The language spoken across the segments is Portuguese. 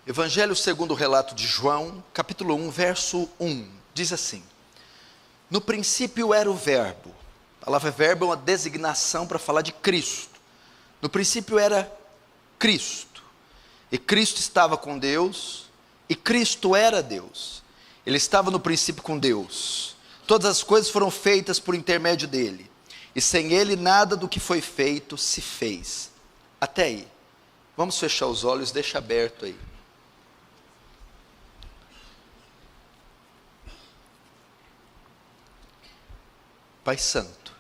Evangelho segundo o relato de João, capítulo 1, verso 1, diz assim: no princípio era o verbo. A palavra verbo é uma designação para falar de Cristo. No princípio era Cristo, e Cristo estava com Deus, e Cristo era Deus. Ele estava no princípio com Deus. Todas as coisas foram feitas por intermédio dele, e sem ele nada do que foi feito se fez. Até aí. Vamos fechar os olhos, deixa aberto aí. Pai Santo,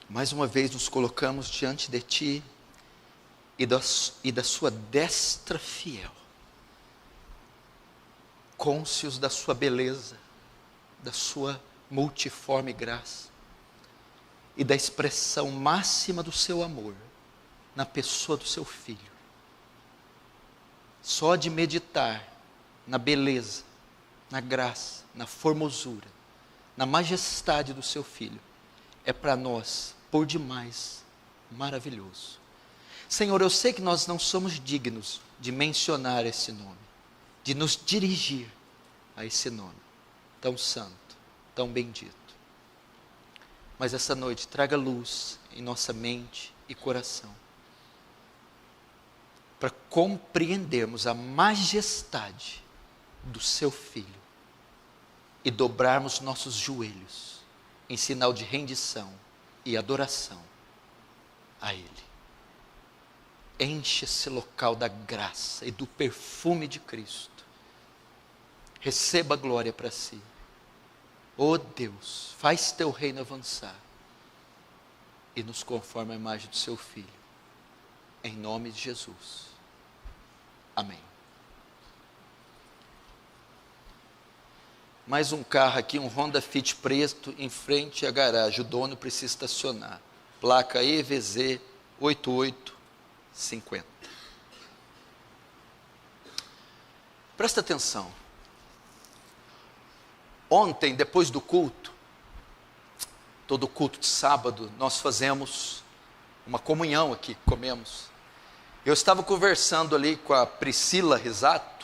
mais uma vez nos colocamos diante de Ti e da Sua destra fiel, cônscios da Sua beleza, da Sua multiforme graça e da expressão máxima do Seu amor na pessoa do Seu Filho. Só de meditar na beleza, na graça, na formosura, na majestade do Seu Filho, é para nós, por demais, maravilhoso. Senhor, eu sei que nós não somos dignos de mencionar esse nome, de nos dirigir a esse nome, tão santo, tão bendito. Mas essa noite traga luz em nossa mente e coração, para compreendermos a majestade do Seu Filho, e dobrarmos nossos joelhos em sinal de rendição e adoração a Ele. Enche esse local da graça e do perfume de Cristo. Receba a glória para si. Oh Deus, faz Teu reino avançar e nos conforma a imagem do Seu Filho. Em nome de Jesus. Amém. Mais um carro aqui, um Honda Fit preto, em frente à garagem. O dono precisa estacionar. Placa EVZ 8850. Presta atenção. Ontem, depois do culto, todo culto de sábado, nós fazemos uma comunhão aqui, comemos. Eu estava conversando ali com a Priscila Risato,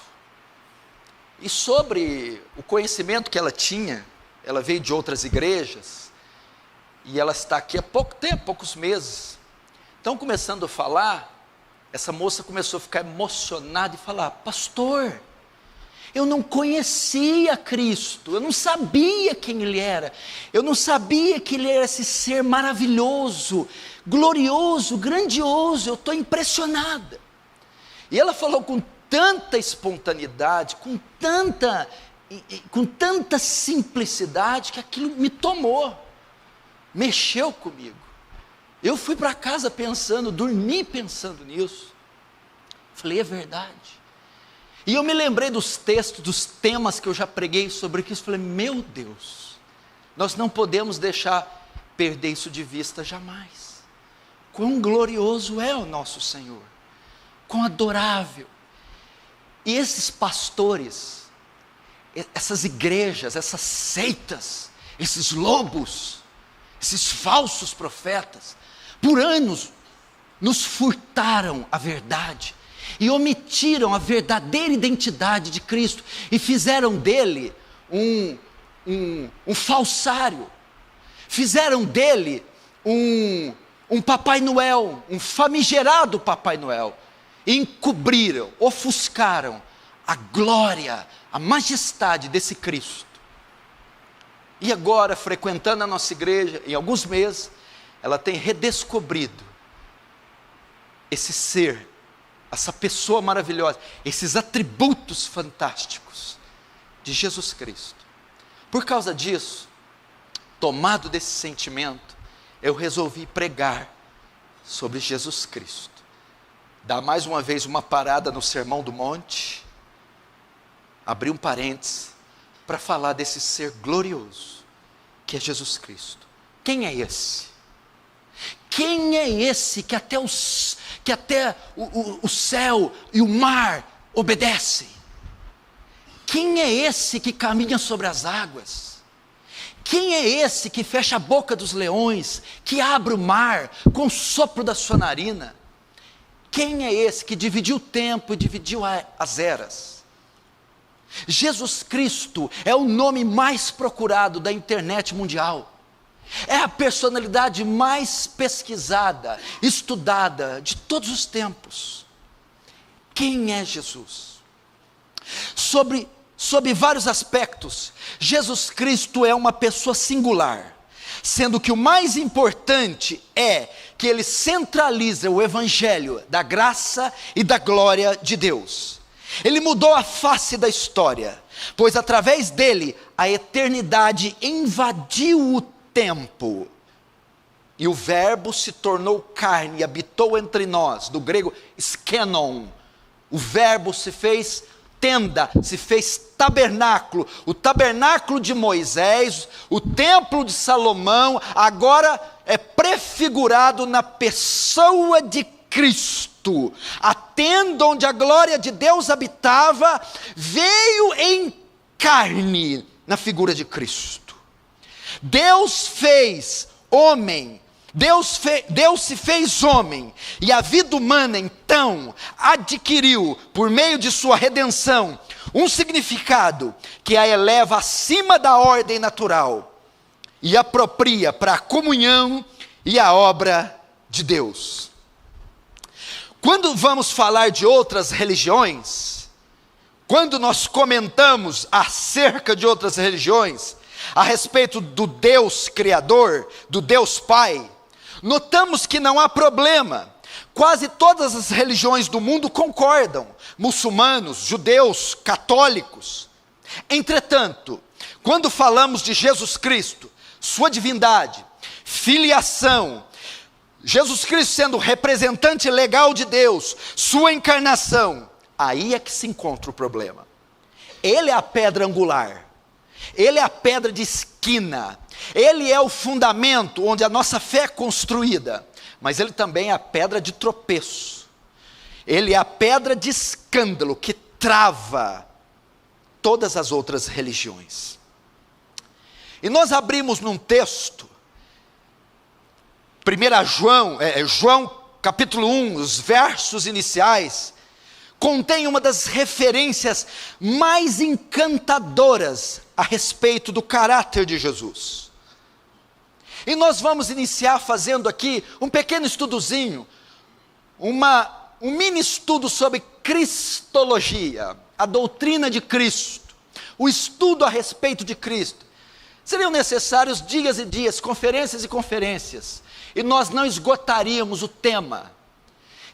e sobre o conhecimento que ela tinha. Ela veio de outras igrejas, e ela está aqui há pouco tempo, poucos meses. Então, começando a falar, essa moça começou a ficar emocionada e falar: pastor, eu não conhecia Cristo, eu não sabia quem Ele era, eu não sabia que Ele era esse ser maravilhoso, glorioso, grandioso, eu estou impressionada. E ela falou com tanta espontaneidade, com tanta simplicidade, que aquilo me tomou, mexeu comigo. Eu fui para casa pensando, dormi pensando nisso. Falei, é verdade. E eu me lembrei dos textos, dos temas que eu já preguei sobre isso. Falei, meu Deus, nós não podemos deixar perder isso de vista jamais. Quão glorioso é o nosso Senhor, quão adorável. E esses pastores, essas igrejas, essas seitas, esses lobos, esses falsos profetas, por anos nos furtaram a verdade e omitiram a verdadeira identidade de Cristo e fizeram dele um falsário, fizeram dele um Papai Noel, um famigerado Papai Noel, e encobriram, ofuscaram a glória, a majestade desse Cristo. E agora, frequentando a nossa igreja, em alguns meses, ela tem redescobrido esse ser, essa pessoa maravilhosa, esses atributos fantásticos de Jesus Cristo. Por causa disso, tomado desse sentimento, eu resolvi pregar sobre Jesus Cristo. Dar mais uma vez uma parada no Sermão do Monte, abrir um parênteses, para falar desse ser glorioso, que é Jesus Cristo. Quem é esse? Quem é esse que até o céu e o mar obedecem? Quem é esse que caminha sobre as águas? Quem é esse que fecha a boca dos leões, que abre o mar com o sopro da sua narina? Quem é esse que dividiu o tempo e dividiu as eras? Jesus Cristo é o nome mais procurado da internet mundial. É a personalidade mais pesquisada, estudada de todos os tempos. Quem é Jesus? Sob vários aspectos, Jesus Cristo é uma pessoa singular, sendo que o mais importante é que ele centraliza o evangelho da graça e da glória de Deus. Ele mudou a face da história, pois através dele a eternidade invadiu o tempo. E o verbo se tornou carne e habitou entre nós, do grego skenon. O verbo se fez tenda, se fez tabernáculo. O tabernáculo de Moisés, o templo de Salomão, agora é prefigurado na pessoa de Cristo. A tenda onde a glória de Deus habitava, veio em carne na figura de Cristo. Deus fez homem, Deus se fez homem, e a vida humana então adquiriu, por meio de sua redenção, um significado que a eleva acima da ordem natural e apropria para a comunhão e a obra de Deus. Quando vamos falar de outras religiões, quando nós comentamos acerca de outras religiões, a respeito do Deus Criador, do Deus Pai, notamos que não há problema. Quase todas as religiões do mundo concordam, muçulmanos, judeus, católicos. Entretanto, quando falamos de Jesus Cristo, sua divindade, filiação, Jesus Cristo sendo representante legal de Deus, sua encarnação, aí é que se encontra o problema. Ele é a pedra angular. Ele é a pedra de esquina, ele é o fundamento onde a nossa fé é construída, mas ele também é a pedra de tropeço, ele é a pedra de escândalo que trava todas as outras religiões. E nós abrimos num texto, 1 João capítulo 1, os versos iniciais, contém uma das referências mais encantadoras a respeito do caráter de Jesus. E nós vamos iniciar fazendo aqui um pequeno estudozinho, um mini estudo sobre cristologia, a doutrina de Cristo, o estudo a respeito de Cristo. Seriam necessários dias e dias, conferências e conferências, e nós não esgotaríamos o tema.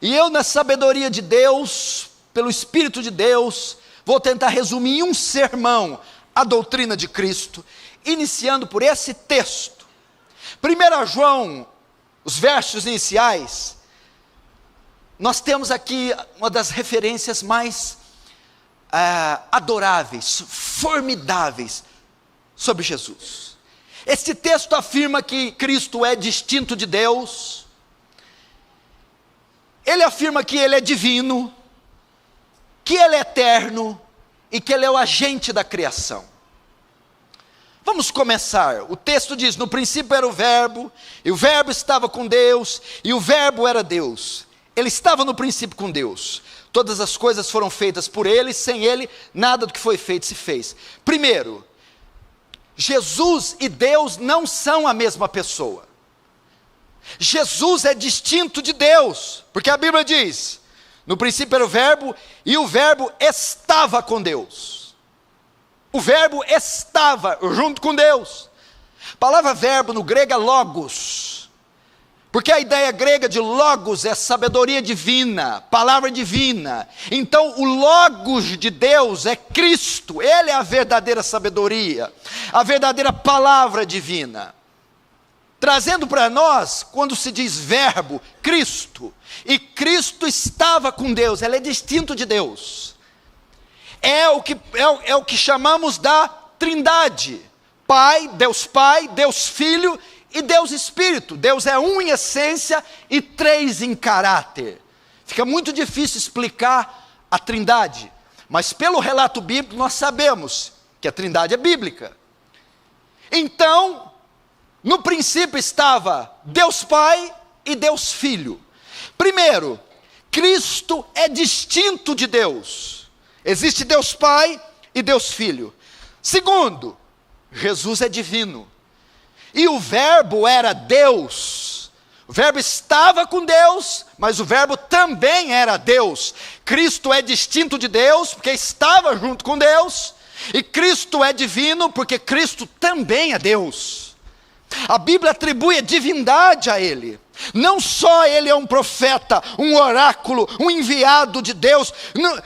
E eu, na sabedoria de Deus, pelo Espírito de Deus, vou tentar resumir em um sermão a doutrina de Cristo, iniciando por esse texto. 1 João, os versos iniciais, nós temos aqui uma das referências mais adoráveis, formidáveis sobre Jesus. Este texto afirma que Cristo é distinto de Deus, ele afirma que ele é divino, que ele é eterno e que ele é o agente da criação. Vamos começar. O texto diz: no princípio era o verbo, e o verbo estava com Deus, e o verbo era Deus. Ele estava no princípio com Deus. Todas as coisas foram feitas por ele, sem ele nada do que foi feito se fez. Primeiro, Jesus e Deus não são a mesma pessoa. Jesus é distinto de Deus, porque a Bíblia diz: no princípio era o verbo, e o verbo estava com Deus. O verbo estava junto com Deus. A palavra verbo no grego é logos, porque a ideia grega de logos é sabedoria divina, palavra divina. Então o logos de Deus é Cristo, ele é a verdadeira sabedoria, a verdadeira palavra divina. Trazendo para nós, quando se diz verbo, Cristo, e Cristo estava com Deus, ele é distinto de Deus. É o que chamamos da Trindade: Pai, Deus Filho e Deus Espírito. Deus é um em essência e três em caráter. Fica muito difícil explicar a Trindade, mas pelo relato bíblico nós sabemos que a Trindade é bíblica. Então, no princípio estava Deus Pai e Deus Filho. Primeiro, Cristo é distinto de Deus. Existe Deus Pai e Deus Filho. Segundo, Jesus é divino. E o Verbo era Deus. O Verbo estava com Deus, mas o Verbo também era Deus. Cristo é distinto de Deus, porque estava junto com Deus. E Cristo é divino, porque Cristo também é Deus. A Bíblia atribui a divindade a Ele. Não só Ele é um profeta, um oráculo, um enviado de Deus,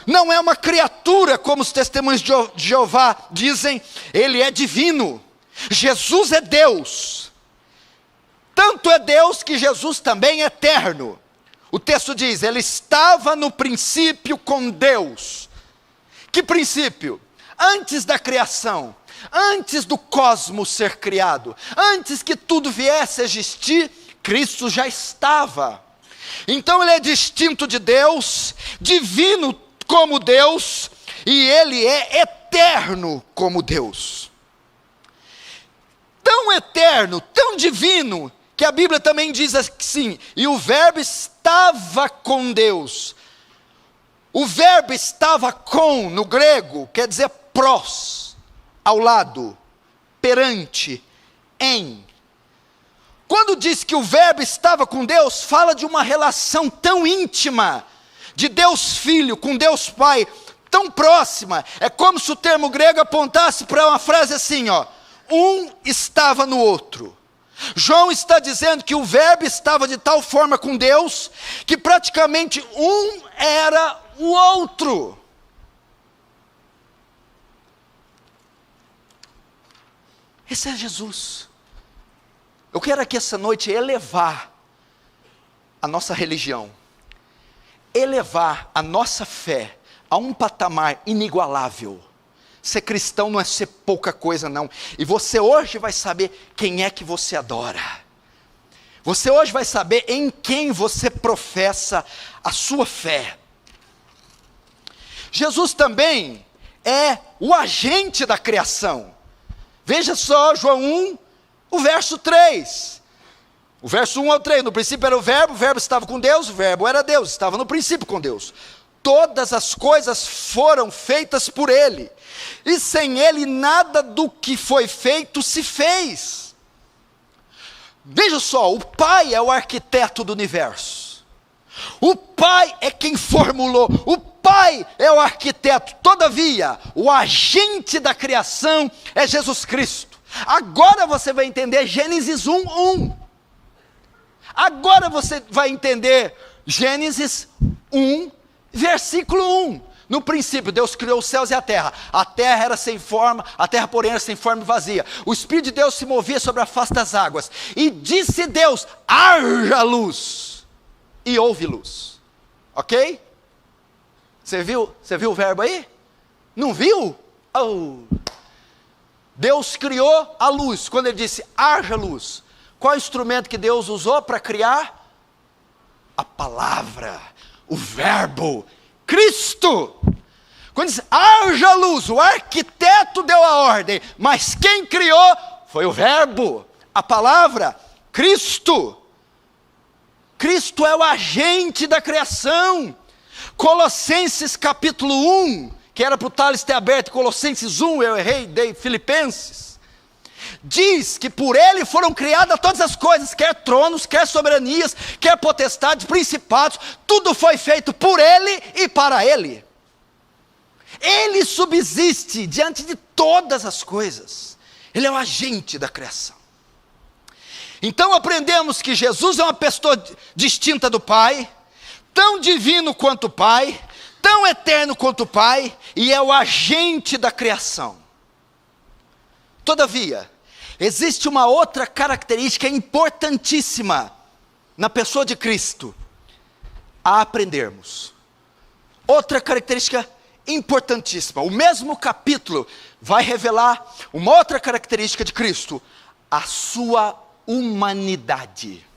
não é uma criatura, como os testemunhos de Jeová dizem, Ele é divino. Jesus é Deus. Tanto é Deus que Jesus também é eterno. O texto diz, Ele estava no princípio com Deus. Que princípio? Antes da criação, antes do cosmos ser criado, antes que tudo viesse a existir, Cristo já estava. Então Ele é distinto de Deus, divino como Deus, e Ele é eterno como Deus. Tão eterno, tão divino, que a Bíblia também diz assim, e o Verbo estava com Deus. O verbo estava com, no grego, quer dizer prós, ao lado, perante, em. Quando diz que o verbo estava com Deus, fala de uma relação tão íntima, de Deus Filho com Deus Pai, tão próxima. É como se o termo grego apontasse para uma frase assim, ó, um estava no outro. João está dizendo que o verbo estava de tal forma com Deus, que praticamente um era o outro. Esse é Jesus. Eu quero aqui essa noite elevar a nossa religião, elevar a nossa fé a um patamar inigualável. Ser cristão não é ser pouca coisa não, e você hoje vai saber quem é que você adora, você hoje vai saber em quem você professa a sua fé. Jesus também é o agente da criação. Veja só João 1, o verso 3, o verso 1 ao 3, no princípio era o verbo estava com Deus, o verbo era Deus, estava no princípio com Deus. Todas as coisas foram feitas por Ele, e sem Ele nada do que foi feito se fez. Veja só, o Pai é o arquiteto do universo, o Pai é quem formulou, o Pai é o arquiteto, todavia, o agente da criação é Jesus Cristo. Agora você vai entender Gênesis 1:1. Agora você vai entender Gênesis 1, versículo 1. No princípio, Deus criou os céus e a terra era sem forma, a terra porém era sem forma e vazia. O Espírito de Deus se movia sobre a face das águas. E disse Deus, haja luz, e houve luz. Ok? Você viu o verbo aí? Não viu? Oh. Deus criou a luz, quando Ele disse, haja luz. Qual é o instrumento que Deus usou para criar? A palavra, o verbo, Cristo. Quando diz, haja luz, o arquiteto deu a ordem, mas quem criou foi o verbo, a palavra, Cristo. Cristo é o agente da criação. Colossenses capítulo 1, que era para o Thales ter aberto, Colossenses 1, eu errei, dei Filipenses, diz que por Ele foram criadas todas as coisas, quer tronos, quer soberanias, quer potestades, principados, tudo foi feito por Ele e para Ele. Ele subsiste diante de todas as coisas, Ele é o agente da criação. Então aprendemos que Jesus é uma pessoa distinta do Pai, tão divino quanto o Pai, tão eterno quanto o Pai, e é o agente da criação. Todavia, existe uma outra característica importantíssima na pessoa de Cristo, a aprendermos. Outra característica importantíssima, o mesmo capítulo vai revelar uma outra característica de Cristo, a sua humanidade.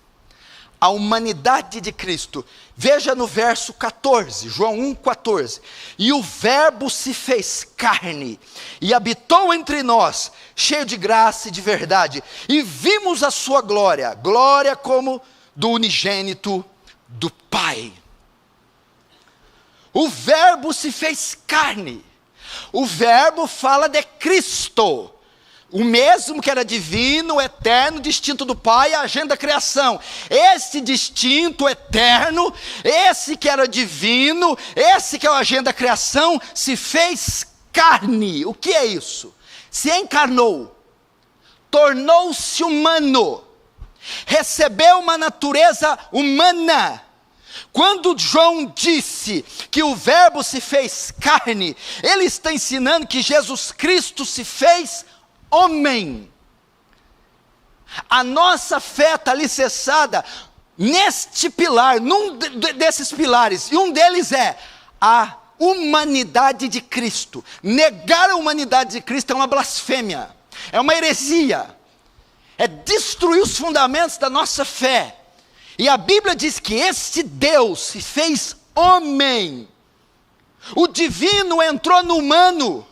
A humanidade de Cristo. Veja no verso 14, João 1,14. E o verbo se fez carne, e habitou entre nós, cheio de graça e de verdade, e vimos a sua glória, glória como do unigênito do Pai. O Verbo se fez carne. O Verbo fala de Cristo. O mesmo que era divino, eterno, distinto do Pai, a agenda da criação. Esse distinto, eterno, esse que era divino, esse que é a agenda da criação, se fez carne. O que é isso? Se encarnou, tornou-se humano, recebeu uma natureza humana. Quando João disse que o Verbo se fez carne, ele está ensinando que Jesus Cristo se fez homem. A nossa fé está alicerçada neste pilar, num desses pilares, e um deles é a humanidade de Cristo. Negar a humanidade de Cristo é uma blasfêmia, é uma heresia, é destruir os fundamentos da nossa fé. E a Bíblia diz que este Deus se fez homem. O divino entrou no humano,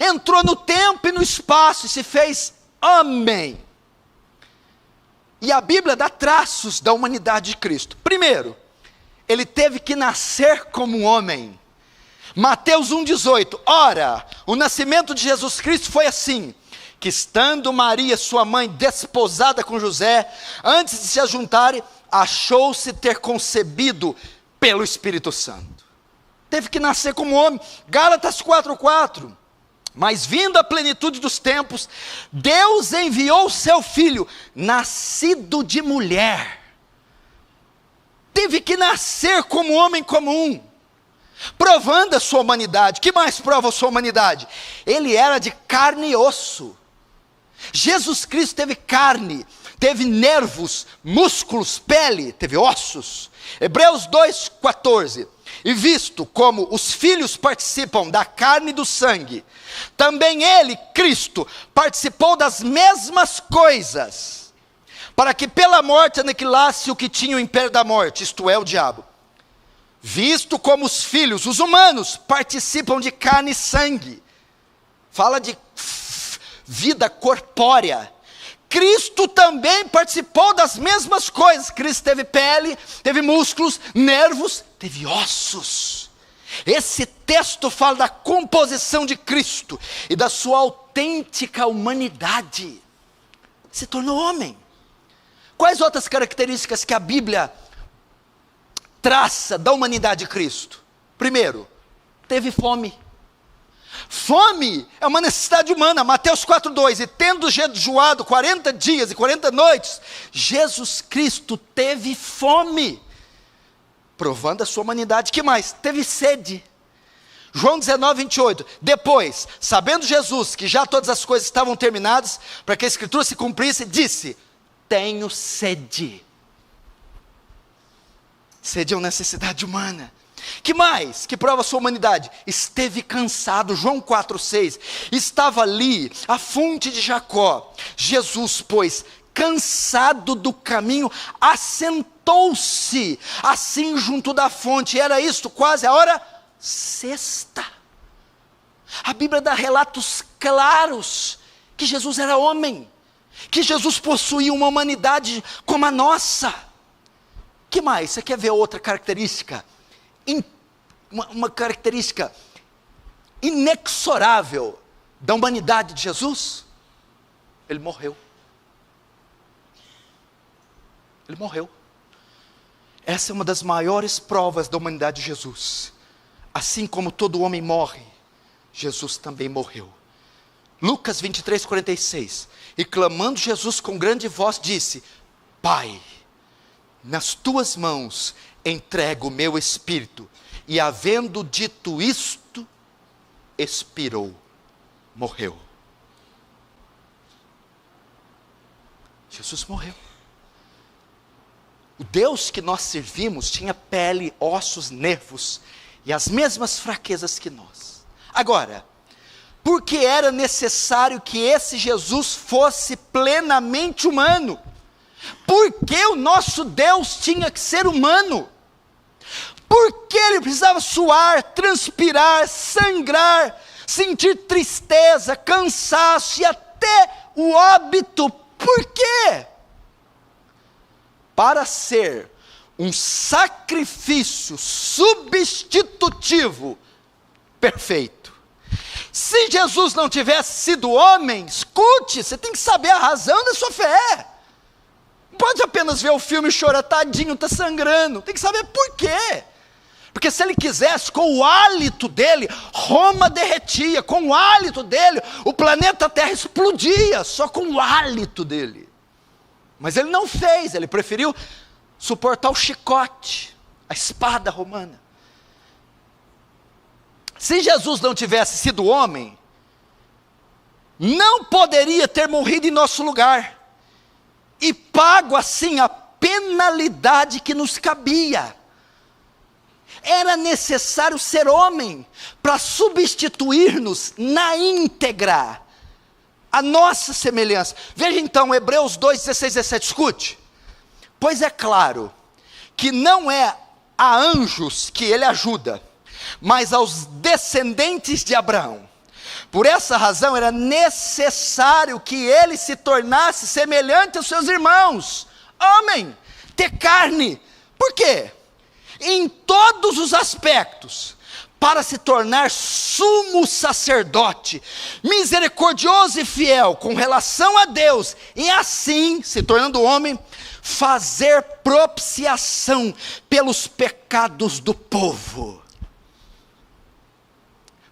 entrou no tempo e no espaço e se fez homem. E a Bíblia dá traços da humanidade de Cristo. Primeiro, ele teve que nascer como um homem. Mateus 1,18. Ora, o nascimento de Jesus Cristo foi assim: que estando Maria, sua mãe, desposada com José, antes de se ajuntarem, achou-se ter concebido pelo Espírito Santo. Teve que nascer como homem. Gálatas 4,4. Mas vindo a plenitude dos tempos, Deus enviou o seu filho, nascido de mulher. Teve que nascer como homem comum, provando a sua humanidade. Que mais prova a sua humanidade? Ele era de carne e osso. Jesus Cristo teve carne, teve nervos, músculos, pele, teve ossos. Hebreus 2,14. E visto como os filhos participam da carne e do sangue, também ele, Cristo, participou das mesmas coisas, para que pela morte aniquilasse o que tinha o império da morte, isto é, o diabo. Visto como os filhos, os humanos, participam de carne e sangue, fala de vida corpórea, Cristo também participou das mesmas coisas. Cristo teve pele, teve músculos, nervos, teve ossos. Esse texto fala da composição de Cristo e da sua autêntica humanidade. Se tornou homem. Quais outras características que a Bíblia traça da humanidade de Cristo? Primeiro, teve fome. Fome é uma necessidade humana. Mateus 4,2. E tendo jejuado 40 dias e 40 noites, Jesus Cristo teve fome, provando a sua humanidade. Que mais? Teve sede. João 19,28. Depois, sabendo Jesus que já todas as coisas estavam terminadas, para que a Escritura se cumprisse, disse: tenho sede. Sede é uma necessidade humana. Que mais? Que prova a sua humanidade? Esteve cansado. João 4,6. Estava ali a fonte de Jacó. Jesus, pois, cansado do caminho, assentou-se assim junto da fonte. Era isto quase a hora sexta. A Bíblia dá relatos claros que Jesus era homem, que Jesus possuía uma humanidade como a nossa. Que mais? Você quer ver outra característica? Uma característica inexorável da humanidade de Jesus? Ele morreu. Ele morreu. Essa é uma das maiores provas da humanidade de Jesus. Assim como todo homem morre, Jesus também morreu. Lucas 23:46. E clamando Jesus com grande voz disse: Pai, nas tuas mãos entrego o meu espírito. E havendo dito isto, expirou, morreu. Jesus morreu. O Deus que nós servimos tinha pele, ossos, nervos e as mesmas fraquezas que nós. Agora, por que era necessário que esse Jesus fosse plenamente humano? Por que o nosso Deus tinha que ser humano? Por que ele precisava suar, transpirar, sangrar, sentir tristeza, cansaço e até o óbito? Por quê? Para ser um sacrifício substitutivo perfeito. Se Jesus não tivesse sido homem, escute, você tem que saber a razão da sua fé. Não pode apenas ver o filme e chorar, tadinho, está sangrando. Tem que saber por quê. Porque se ele quisesse, com o hálito dele, Roma derretia. Com o hálito dele, o planeta Terra explodia, só com o hálito dele. Mas ele não fez, ele preferiu suportar o chicote, a espada romana. Se Jesus não tivesse sido homem, não poderia ter morrido em nosso lugar, e pago assim a penalidade que nos cabia. Era necessário ser homem, para substituir-nos na íntegra, a nossa semelhança. Veja então, Hebreus 2, 16, 17, escute. Pois é claro, que não é a anjos que ele ajuda, mas aos descendentes de Abraão. Por essa razão era necessário que ele se tornasse semelhante aos seus irmãos, homem, ter carne. Por quê? Em todos os aspectos, para se tornar sumo sacerdote, misericordioso e fiel com relação a Deus, e assim, se tornando homem, fazer propiciação pelos pecados do povo.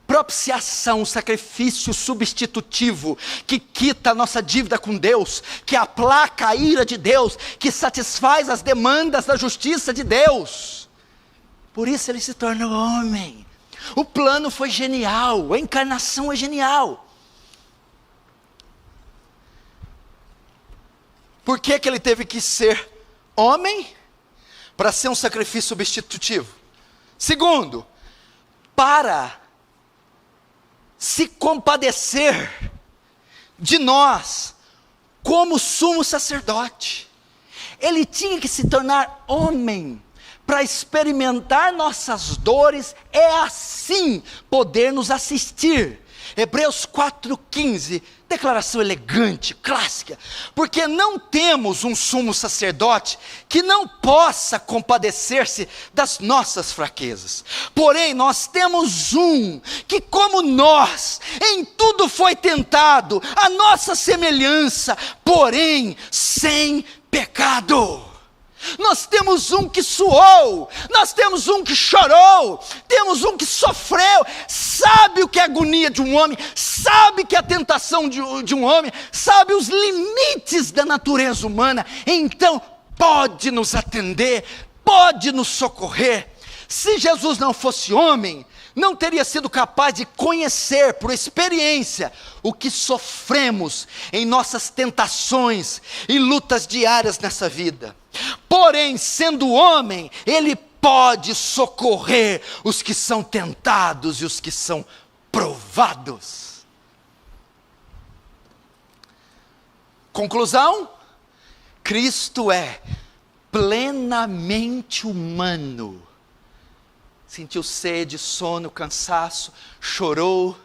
Propiciação, sacrifício substitutivo, que quita a nossa dívida com Deus, que aplaca a ira de Deus, que satisfaz as demandas da justiça de Deus. Por isso ele se tornou homem. O plano foi genial, a encarnação é genial. Por que ele teve que ser homem? Para ser um sacrifício substitutivo. Segundo, para se compadecer de nós, como sumo sacerdote. Ele tinha que se tornar homem, para experimentar nossas dores, é assim poder nos assistir. Hebreus 4,15, declaração elegante, clássica, porque não temos um sumo sacerdote que não possa compadecer-se das nossas fraquezas, porém nós temos um que, como nós, em tudo foi tentado, a nossa semelhança, porém sem pecado. Nós temos um que suou, nós temos um que chorou, temos um que sofreu, sabe o que é a agonia de um homem, sabe que é a tentação de um homem, sabe os limites da natureza humana, então pode nos atender, pode nos socorrer. Se Jesus não fosse homem, não teria sido capaz de conhecer por experiência o que sofremos em nossas tentações e lutas diárias nessa vida. Porém, sendo homem, ele pode socorrer os que são tentados e os que são provados. Conclusão: Cristo é plenamente humano. Sentiu sede, sono, cansaço, chorou,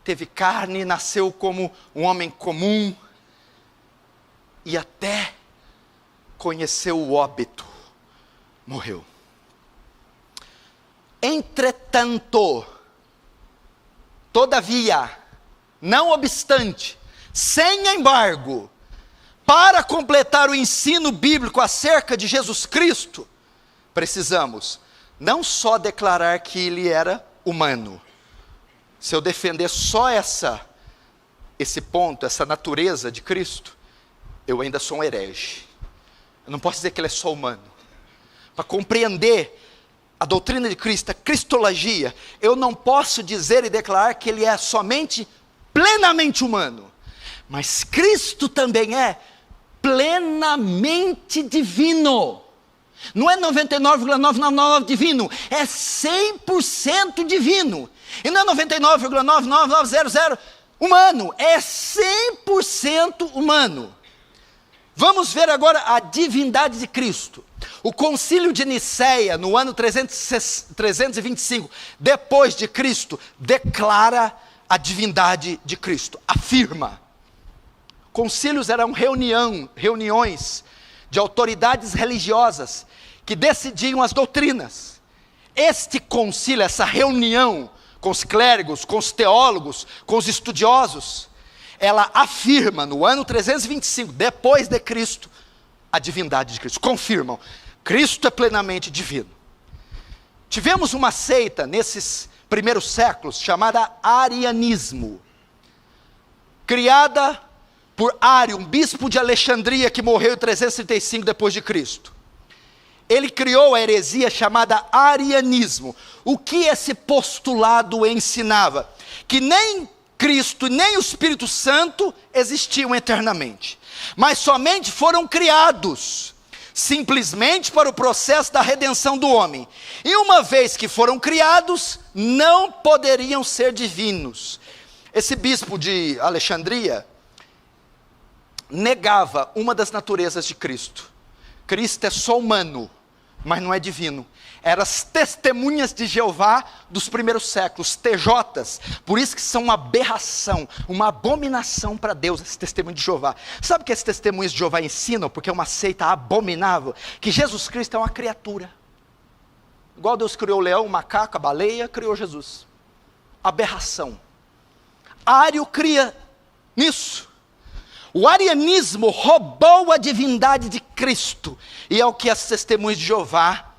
teve carne, nasceu como um homem comum e até conheceu o óbito, morreu. Entretanto, todavia, não obstante, sem embargo, para completar o ensino bíblico acerca de Jesus Cristo, precisamos não só declarar que ele era humano. Se eu defender só esse ponto, essa natureza de Cristo, eu ainda sou um herege. Eu não posso dizer que ele é só humano. Para compreender a doutrina de Cristo, a cristologia, eu não posso dizer e declarar que ele é somente plenamente humano. Mas Cristo também é plenamente divino. Não é 99,999 divino, é 100% divino. E não é 99,99900 humano, é 100% humano. Vamos ver agora a divindade de Cristo. O concílio de Nicéia, no ano 325, depois de Cristo, declara a divindade de Cristo, afirma. Concílios eram reuniões de autoridades religiosas que decidiam as doutrinas. Este concílio, essa reunião com os clérigos, com os teólogos, com os estudiosos, ela afirma no ano 325 depois de Cristo a divindade de Cristo. Confirmam, Cristo é plenamente divino. Tivemos uma seita nesses primeiros séculos chamada arianismo, criada por Ário, um bispo de Alexandria que morreu em 335 depois de Cristo. Ele criou a heresia chamada arianismo. O que esse postulado ensinava? Que nem Cristo nem o Espírito Santo existiam eternamente, mas somente foram criados simplesmente para o processo da redenção do homem. E uma vez que foram criados, não poderiam ser divinos. Esse bispo de Alexandria negava uma das naturezas de Cristo. Cristo é só humano, mas não é divino. Eram as testemunhas de Jeová dos primeiros séculos, TJs, por isso que são uma aberração, uma abominação para Deus, esse testemunho de Jeová. Sabe o que esses testemunhos de Jeová ensinam? Porque é uma seita abominável, que Jesus Cristo é uma criatura. Igual Deus criou o leão, o macaco, a baleia, criou Jesus. Aberração. Ário cria nisso. O arianismo roubou a divindade de Cristo, e é o que as testemunhas de Jeová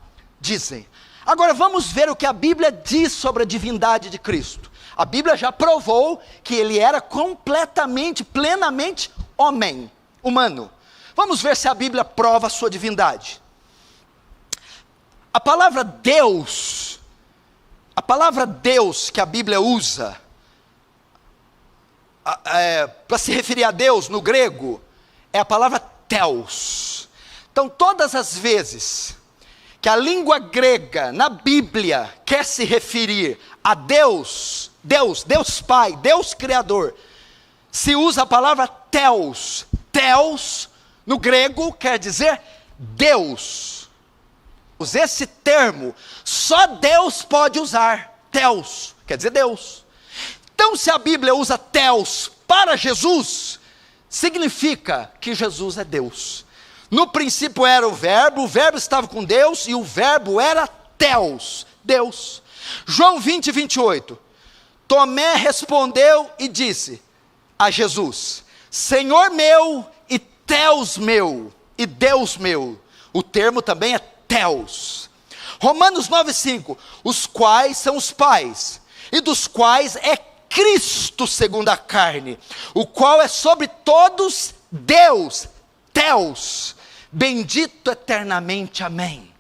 dizem. Agora vamos ver o que a Bíblia diz sobre a divindade de Cristo. A Bíblia já provou que ele era completamente, plenamente homem, humano. Vamos ver se a Bíblia prova a sua divindade. A palavra Deus que a Bíblia usa para se referir a Deus no grego, é a palavra Theos. Então todas as vezes que a língua grega na Bíblia quer se referir a Deus Pai, Deus Criador, se usa a palavra Theos. Theos no grego quer dizer Deus. Esse termo só Deus pode usar. Theos quer dizer Deus. Então, se a Bíblia usa Theos para Jesus, significa que Jesus é Deus. No princípio era o verbo estava com Deus, e o verbo era Theos, Deus. João 20, 28. Tomé respondeu e disse a Jesus: Senhor meu e Theos meu, e Deus meu. O termo também é Theos. Romanos 9, 5. Os quais são os pais, e dos quais é Cristo segundo a carne, o qual é sobre todos Deus, Theos, bendito eternamente, amém.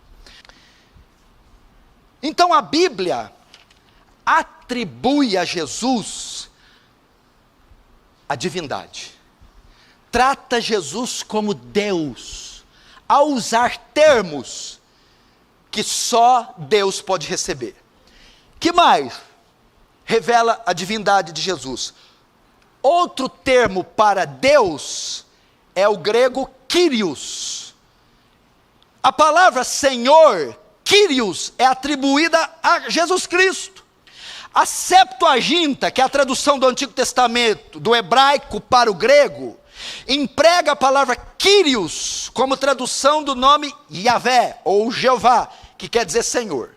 Então a Bíblia atribui a Jesus a divindade, trata Jesus como Deus, ao usar termos que só Deus pode receber. Que mais revela a divindade de Jesus? Outro termo para Deus é o grego Kyrios. A palavra Senhor, Kyrios, é atribuída a Jesus Cristo. A Septuaginta, que é a tradução do Antigo Testamento, do hebraico para o grego, emprega a palavra Kyrios como tradução do nome Yahvé, ou Jeová, que quer dizer Senhor.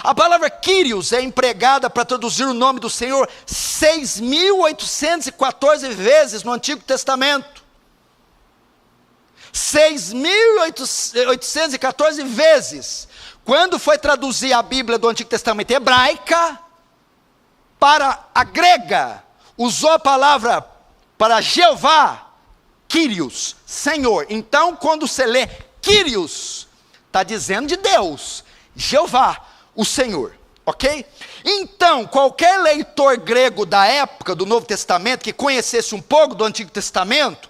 A palavra Kyrios é empregada para traduzir o nome do Senhor 6.814 vezes no Antigo Testamento. 6.814 vezes. Quando foi traduzir a Bíblia do Antigo Testamento hebraica para a grega, usou a palavra para Jeová, Kyrios, Senhor. Então, quando você lê Kyrios, está dizendo de Deus, Jeová, o Senhor, ok? Então, qualquer leitor grego da época do Novo Testamento, que conhecesse um pouco do Antigo Testamento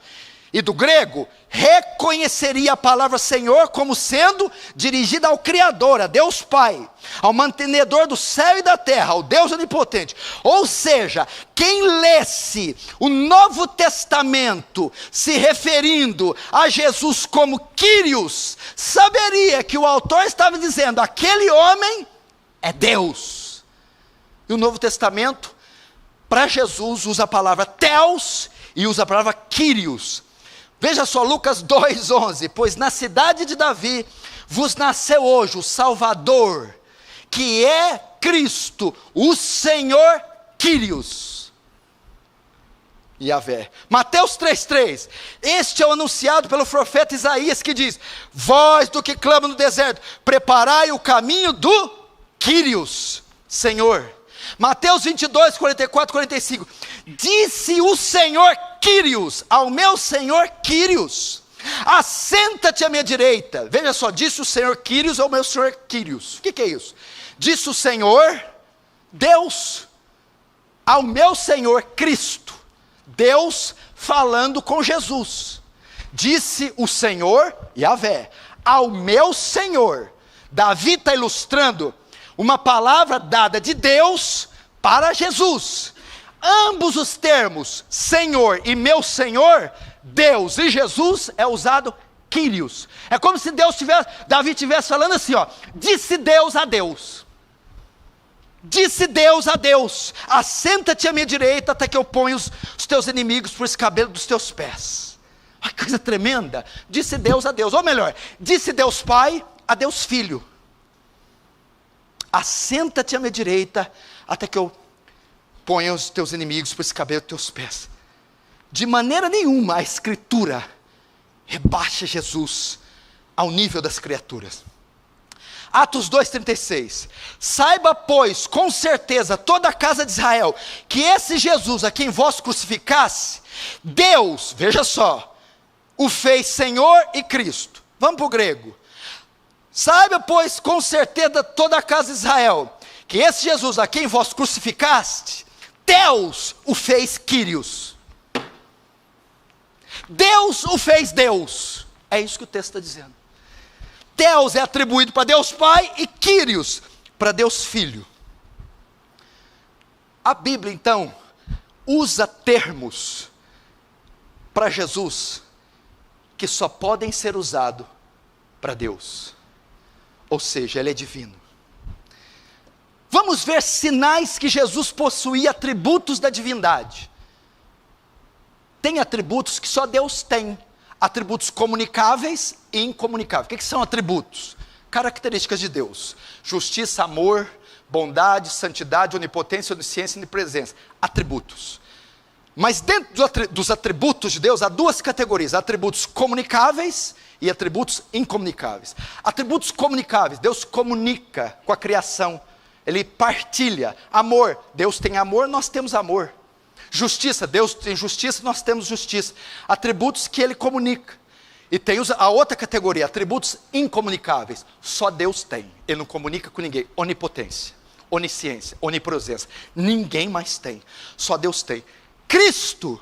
e do grego, reconheceria a palavra Senhor como sendo dirigida ao Criador, a Deus Pai, ao mantenedor do céu e da terra, ao Deus onipotente. Ou seja, quem lesse o Novo Testamento se referindo a Jesus como Kyrios, saberia que o autor estava dizendo: aquele homem é Deus. E o Novo Testamento, para Jesus, usa a palavra Theos e usa a palavra Kyrios. Veja só, Lucas 2,11, pois na cidade de Davi vos nasceu hoje o Salvador, que é Cristo, o Senhor Quírios. Yahvé. Mateus 3,3, este é o anunciado pelo profeta Isaías, que diz, voz do que clama no deserto, preparai o caminho do Quírios, Senhor. Mateus 22, 44, 45, disse o Senhor Quírios, ao meu Senhor Quírios, assenta-te à minha direita. Veja só, disse o Senhor Quírios ao meu Senhor Quírios. O que é isso? Disse o Senhor, Deus, ao meu Senhor Cristo. Deus falando com Jesus. Disse o Senhor, Yahvé, ao meu Senhor. Davi está ilustrando uma palavra dada de Deus para Jesus. Ambos os termos, Senhor e meu Senhor, Deus e Jesus, é usado Quírios. É como se Davi estivesse falando assim, ó, disse Deus a Deus. Disse Deus a Deus, assenta-te à minha direita até que eu ponha os teus inimigos por escabelo dos teus pés. Que coisa tremenda. Disse Deus a Deus, ou melhor, disse Deus Pai a Deus Filho. Assenta-te à minha direita até que eu ponha os teus inimigos por escabelo dos teus pés. De maneira nenhuma a Escritura rebaixa Jesus ao nível das criaturas. Atos 2,36, saiba pois com certeza toda a casa de Israel, que esse Jesus a quem vós crucificasse, Deus, veja só, o fez Senhor e Cristo. Vamos para o grego. Saiba pois com certeza toda a casa de Israel, que esse Jesus a quem vós crucificaste, Deus o fez Quírios. Deus o fez Deus. É isso que o texto está dizendo. Deus é atribuído para Deus Pai e Quírios para Deus Filho. A Bíblia então usa termos para Jesus que só podem ser usados para Deus. Ou seja, Ele é divino. Vamos ver sinais que Jesus possuía atributos da divindade. Tem atributos que só Deus tem. Atributos comunicáveis e incomunicáveis. O que são atributos? Características de Deus. Justiça, amor, bondade, santidade, onipotência, onisciência e onipresença. Atributos. Mas dentro dos atributos de Deus há duas categorias. Atributos comunicáveis e atributos incomunicáveis. Atributos comunicáveis. Deus comunica com a criação. Ele partilha. Amor. Deus tem amor, nós temos amor. Justiça, Deus tem justiça, nós temos justiça. Atributos que Ele comunica. E tem a outra categoria, atributos incomunicáveis. Só Deus tem, Ele não comunica com ninguém. Onipotência, onisciência, onipresença. Ninguém mais tem, só Deus tem. Cristo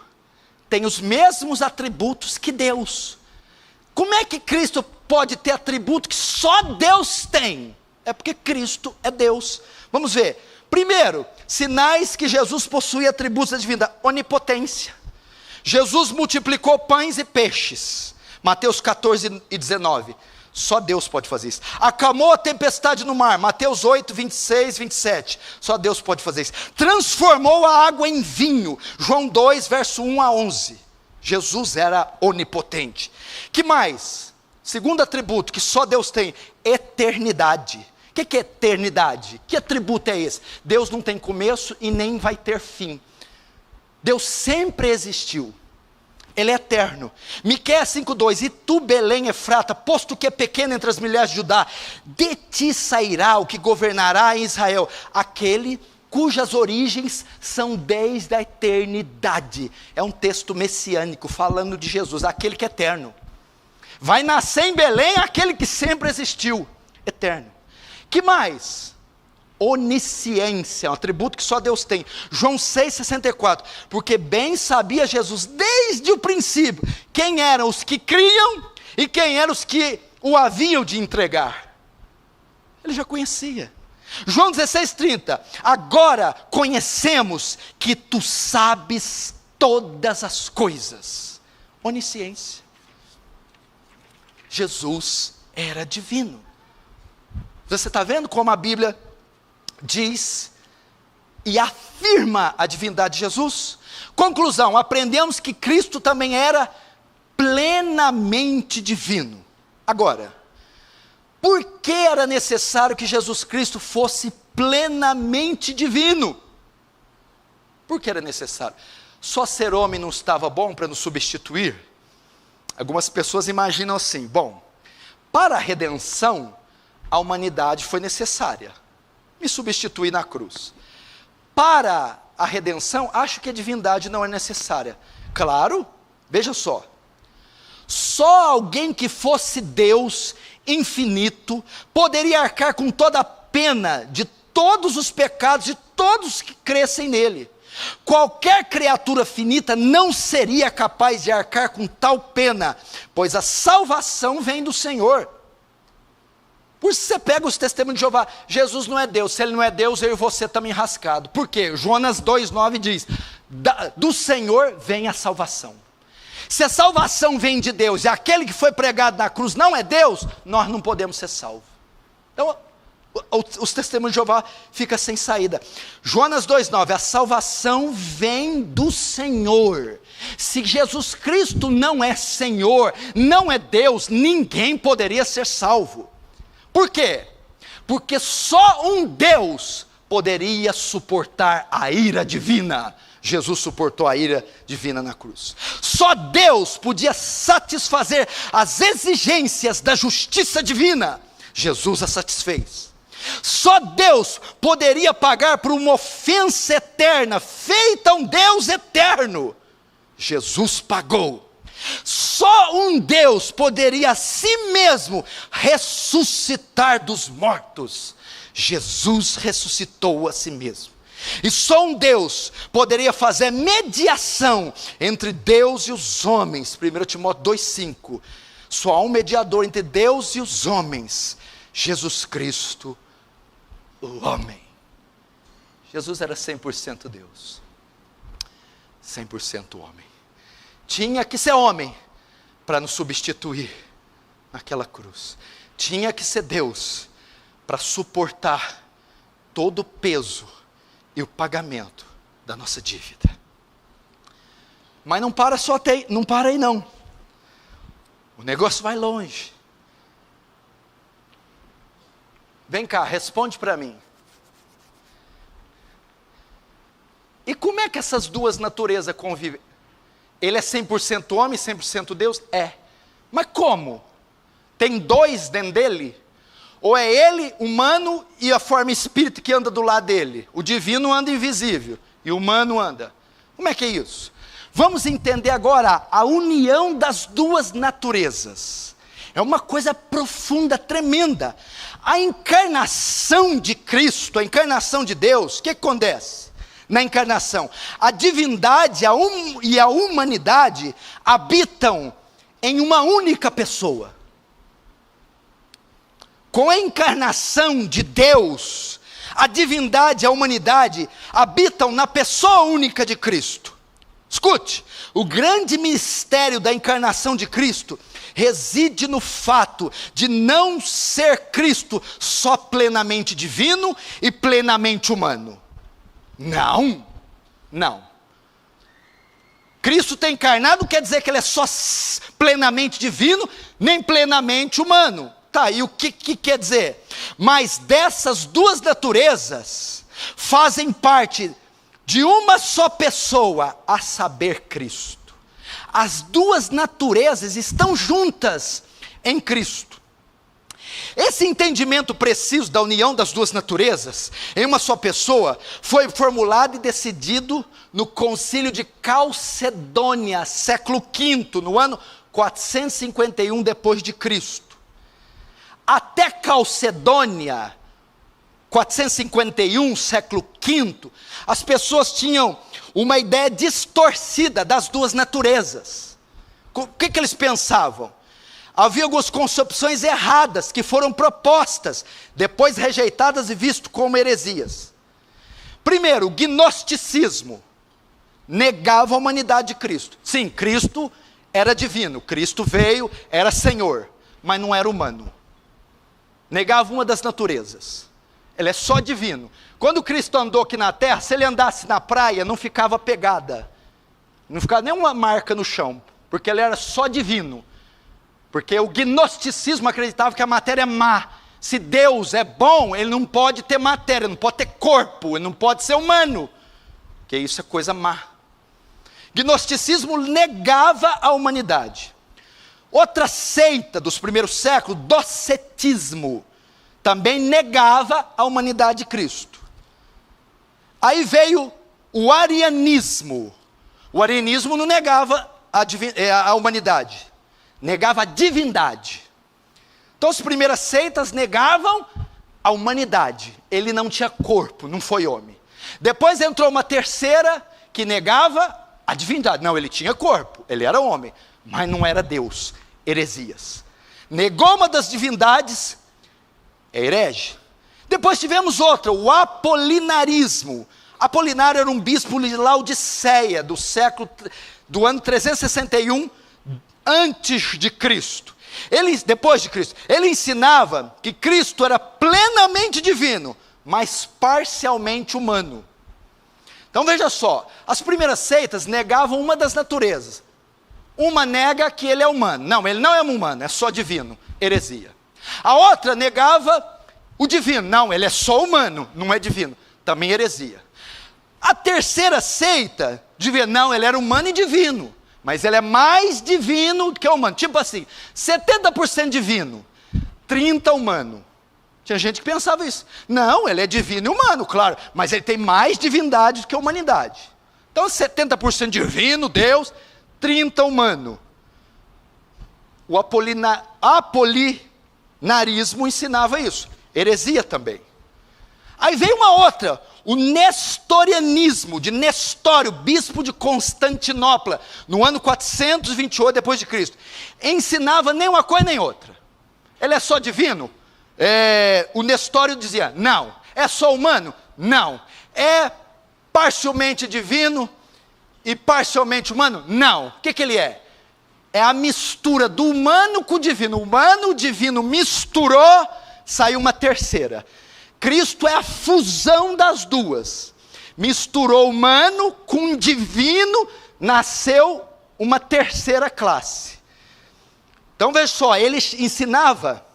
tem os mesmos atributos que Deus. Como é que Cristo pode ter atributo que só Deus tem? É porque Cristo é Deus. Vamos ver. Primeiro, sinais que Jesus possuía atributos da divindade. Onipotência. Jesus multiplicou pães e peixes. Mateus 14 e 19. Só Deus pode fazer isso. Acalmou a tempestade no mar. Mateus 8, 26, 27. Só Deus pode fazer isso. Transformou a água em vinho. João 2, verso 1 a 11. Jesus era onipotente. Que mais? Segundo atributo que só Deus tem. Eternidade. O que é eternidade? Que atributo é esse? Deus não tem começo e nem vai ter fim. Deus sempre existiu. Ele é eterno. Miqueias 5,2, e tu, Belém Efrata, posto que é pequeno entre as milhares de Judá, de ti sairá o que governará em Israel, aquele cujas origens são desde a eternidade. É um texto messiânico falando de Jesus, aquele que é eterno. Vai nascer em Belém aquele que sempre existiu, eterno. Que mais? Onisciência, um atributo que só Deus tem. João 6,64, porque bem sabia Jesus desde o princípio quem eram os que criam e quem eram os que o haviam de entregar. Ele já conhecia. João 16,30, agora conhecemos que tu sabes todas as coisas. Onisciência. Jesus era divino. Você está vendo como a Bíblia diz e afirma a divindade de Jesus? Conclusão, aprendemos que Cristo também era plenamente divino. Agora, por que era necessário que Jesus Cristo fosse plenamente divino? Por que era necessário? Só ser homem não estava bom para nos substituir? Algumas pessoas imaginam assim: bom, para a redenção, a humanidade foi necessária, me substituir na cruz. Para a redenção, acho que a divindade não é necessária. Claro, veja só alguém que fosse Deus infinito poderia arcar com toda a pena de todos os pecados de todos que crescem nele. Qualquer criatura finita não seria capaz de arcar com tal pena, pois a salvação vem do Senhor. Por isso você pega os testemunhos de Jeová: Jesus não é Deus, se ele não é Deus, eu e você estamos enrascados. Por quê? Jonas 2,9 diz: do Senhor vem a salvação. Se a salvação vem de Deus e aquele que foi pregado na cruz não é Deus, nós não podemos ser salvos. Então, os testemunhos de Jeová ficam sem saída. Jonas 2,9: a salvação vem do Senhor. Se Jesus Cristo não é Senhor, não é Deus, ninguém poderia ser salvo. Por quê? Porque só um Deus poderia suportar a ira divina. Jesus suportou a ira divina na cruz. Só Deus podia satisfazer as exigências da justiça divina. Jesus a satisfez. Só Deus poderia pagar por uma ofensa eterna feita a um Deus eterno. Jesus pagou. Só um Deus poderia a si mesmo ressuscitar dos mortos. Jesus ressuscitou a si mesmo. E só um Deus poderia fazer mediação entre Deus e os homens. 1 Timóteo 2,5. Só há um mediador entre Deus e os homens: Jesus Cristo, o homem. Jesus era 100% Deus, 100% homem. Tinha que ser homem para nos substituir naquela cruz. Tinha que ser Deus para suportar todo o peso e o pagamento da nossa dívida. Mas não para só até, não para aí não. O negócio vai longe. Vem cá, responde para mim. E como é que essas duas naturezas convivem? Ele é 100% homem, 100% Deus? É. Mas como? Tem dois dentro dele? Ou é ele, humano, e a forma espírito que anda do lado dele? O divino anda invisível, e o humano anda. Como é que é isso? Vamos entender agora a união das duas naturezas. É uma coisa profunda, tremenda. A encarnação de Cristo, a encarnação de Deus, o que acontece na encarnação? A divindade e a humanidade habitam em uma única pessoa. Com a encarnação de Deus, a divindade e a humanidade habitam na pessoa única de Cristo. Escute, o grande mistério da encarnação de Cristo reside no fato de não ser Cristo só plenamente divino e plenamente humano. Não. Cristo ter encarnado não quer dizer que ele é só plenamente divino, nem plenamente humano. Tá, e o que quer dizer? Mas dessas duas naturezas fazem parte de uma só pessoa, a saber, Cristo. As duas naturezas estão juntas em Cristo. Esse entendimento preciso da união das duas naturezas em uma só pessoa foi formulado e decidido no Concílio de Calcedônia, século V, no ano 451 depois de Cristo. Até Calcedônia, 451, século V, as pessoas tinham uma ideia distorcida das duas naturezas. O que eles pensavam? Havia algumas concepções erradas que foram propostas, depois rejeitadas e vistas como heresias. Primeiro, o gnosticismo negava a humanidade de Cristo. Sim, Cristo era divino, Cristo veio, era Senhor, mas não era humano. Negava uma das naturezas. Ele é só divino. Quando Cristo andou aqui na terra, se ele andasse na praia, não ficava pegada. Não ficava nenhuma marca no chão. porque ele era só divino. Porque o gnosticismo acreditava que a matéria é má. Se Deus é bom, ele não pode ter matéria, não pode ter corpo, ele não pode ser humano, porque isso é coisa má. Gnosticismo negava a humanidade. Outra seita dos primeiros séculos, docetismo, também negava a humanidade de Cristo. Aí veio o arianismo. O arianismo não negava a humanidade, negava a divindade. Então as primeiras seitas negavam a humanidade. Ele não tinha corpo, não foi homem. Depois entrou uma terceira que negava a divindade. Não, ele tinha corpo, ele era homem, mas não era Deus. Heresias. Negou uma das divindades, é herege. Depois tivemos outra, o apolinarismo. Apolinário era um bispo de Laodiceia, do ano 361 antes de Cristo. Depois de Cristo, ele ensinava que Cristo era plenamente divino, mas parcialmente humano. Então veja só, as primeiras seitas negavam uma das naturezas. Uma nega que ele é humano. Não, ele não é humano, é só divino. Heresia. A outra negava o divino. Não, ele é só humano, não é divino. Também heresia. A terceira seita dizia, não, ele era humano e divino. Mas ele é mais divino que humano. Tipo assim, 70% divino, 30% humano. Tinha gente que pensava isso. Não, ele é divino e humano, claro. Mas ele tem mais divindade do que humanidade. Então 70% divino, Deus, 30% humano. O apolinarismo ensinava isso. Heresia também. Aí veio uma outra, o nestorianismo, de Nestório, bispo de Constantinopla, no ano 428 depois de Cristo. Ensinava nem uma coisa nem outra. Ele é só divino? O Nestório dizia, não. É só humano? Não. É parcialmente divino e parcialmente humano? Não. O que ele é? É a mistura do humano com o divino. O humano e o divino misturou, saiu uma terceira. Cristo é a fusão das duas. Misturou humano com divino, nasceu uma terceira classe. Então veja só, ele ensinava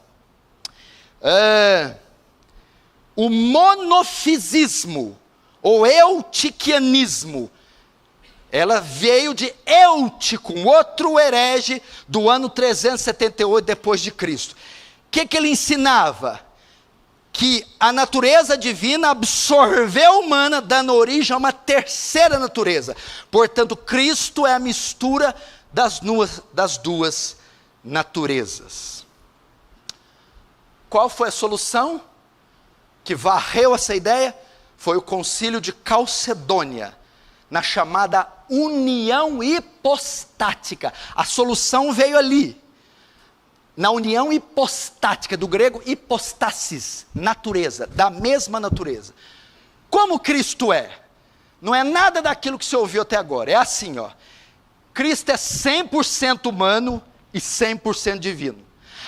o monofisismo, ou eutiquianismo. Ela veio de Eutico, um outro herege do ano 378 depois de Cristo. O que ele ensinava? Que a natureza divina absorveu a humana, dando origem a uma terceira natureza. Portanto, Cristo é a mistura das duas naturezas. Qual foi a solução que varreu essa ideia? Foi o concílio de Calcedônia, na chamada união hipostática. A solução veio ali. Na união hipostática, do grego hipostasis, natureza, da mesma natureza. Como Cristo é? Não é nada daquilo que você ouviu até agora, é assim, ó. Cristo é 100% humano e 100% divino.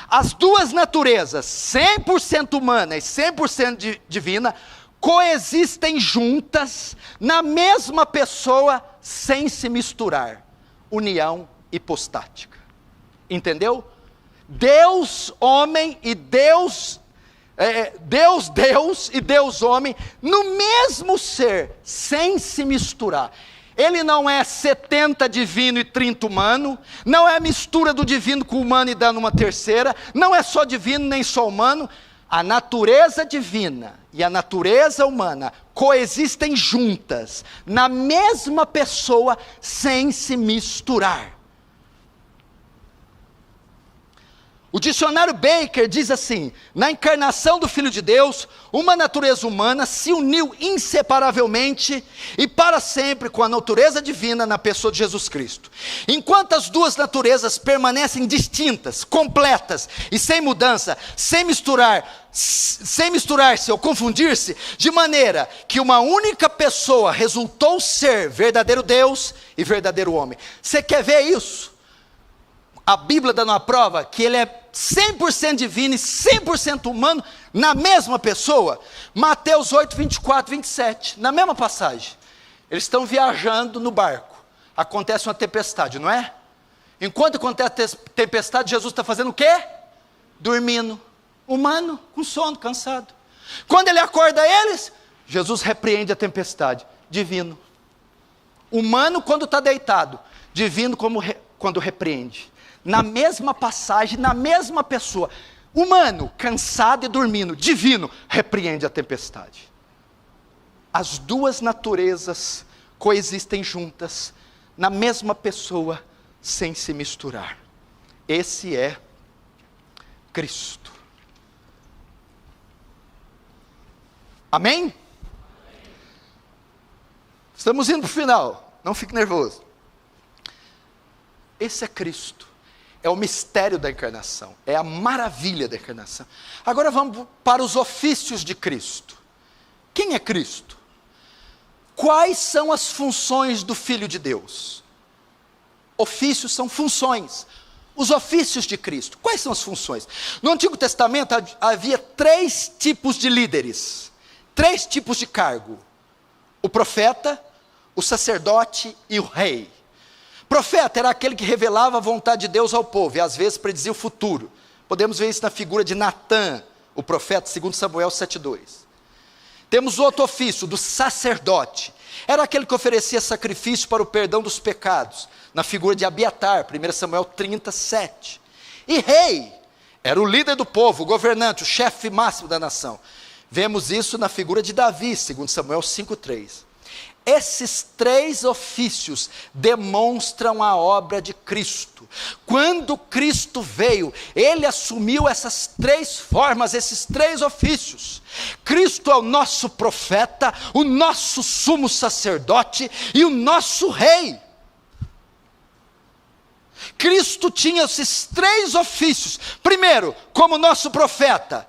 As duas naturezas, 100% humana e 100% divina, coexistem juntas, na mesma pessoa, sem se misturar. União hipostática. Entendeu? Deus, homem e Deus, Deus e Deus, homem, no mesmo ser, sem se misturar. Ele não é 70 divino e 30 humano, não é a mistura do divino com o humano e dando uma terceira, não é só divino nem só humano. A natureza divina e a natureza humana coexistem juntas, na mesma pessoa, sem se misturar. O dicionário Baker diz assim: na encarnação do Filho de Deus, uma natureza humana se uniu inseparavelmente e para sempre com a natureza divina na pessoa de Jesus Cristo. Enquanto as duas naturezas permanecem distintas, completas e sem mudança, sem misturar-se ou confundir-se, de maneira que uma única pessoa resultou ser verdadeiro Deus e verdadeiro homem. Você quer ver isso? A Bíblia dando a prova que ele é 100% divino e 100% humano na mesma pessoa. Mateus 8, 24, 27, na mesma passagem. Eles estão viajando no barco. Acontece uma tempestade, não é? Enquanto acontece a tempestade, Jesus está fazendo o quê? Dormindo. Humano, com sono, cansado. Quando ele acorda eles, Jesus repreende a tempestade. Divino. Humano quando está deitado. Divino quando repreende. Na mesma passagem, na mesma pessoa. Humano, cansado e dormindo. Divino, repreende a tempestade. As duas naturezas coexistem juntas, na mesma pessoa, sem se misturar. Esse é Cristo. Amém? Estamos indo para o final, não fique nervoso. Esse é Cristo, é o mistério da encarnação, é a maravilha da encarnação. Agora vamos para os ofícios de Cristo. Quem é Cristo? Quais são as funções do Filho de Deus? Ofícios são funções. Os ofícios de Cristo, quais são as funções? No Antigo Testamento havia 3 tipos de líderes, 3 tipos de cargo: o profeta, o sacerdote e o rei. Profeta era aquele que revelava a vontade de Deus ao povo, e às vezes predizia o futuro. Podemos ver isso na figura de Natã, o profeta, segundo Samuel 7:2. Temos outro ofício, do sacerdote. Era aquele que oferecia sacrifício para o perdão dos pecados, na figura de Abiatar, 1 Samuel 37. E rei, era o líder do povo, o governante, o chefe máximo da nação. Vemos isso na figura de Davi, 2 Samuel 5:3. Esses 3 ofícios demonstram a obra de Cristo. Quando Cristo veio, ele assumiu essas 3 formas, esses 3 ofícios. Cristo é o nosso profeta, o nosso sumo sacerdote e o nosso rei. Cristo tinha esses 3 ofícios. Primeiro, como nosso profeta,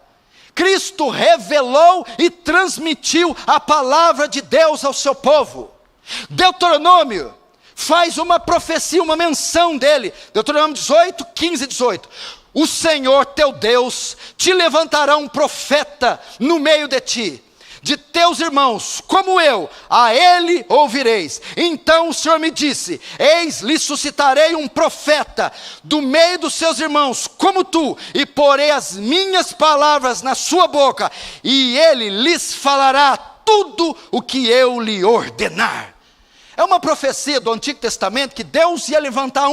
Cristo revelou e transmitiu a palavra de Deus ao seu povo. Deuteronômio faz uma profecia, uma menção dele. Deuteronômio 18, 15 e 18. O Senhor teu Deus te levantará um profeta no meio de ti. De teus irmãos, como eu, a ele ouvireis. Então o Senhor me disse: eis, lhe suscitarei um profeta do meio dos seus irmãos, como tu, e porei as minhas palavras na sua boca, e ele lhes falará tudo o que eu lhe ordenar. É uma profecia do Antigo Testamento que Deus ia levantar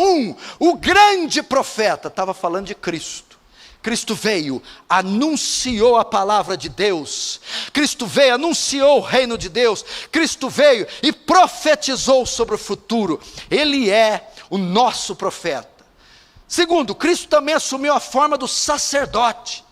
o grande profeta. Estava falando de Cristo. Cristo veio, anunciou a palavra de Deus. Cristo veio, anunciou o reino de Deus. Cristo veio e profetizou sobre o futuro. Ele é o nosso profeta. Segundo, Cristo também assumiu a forma do sacerdote.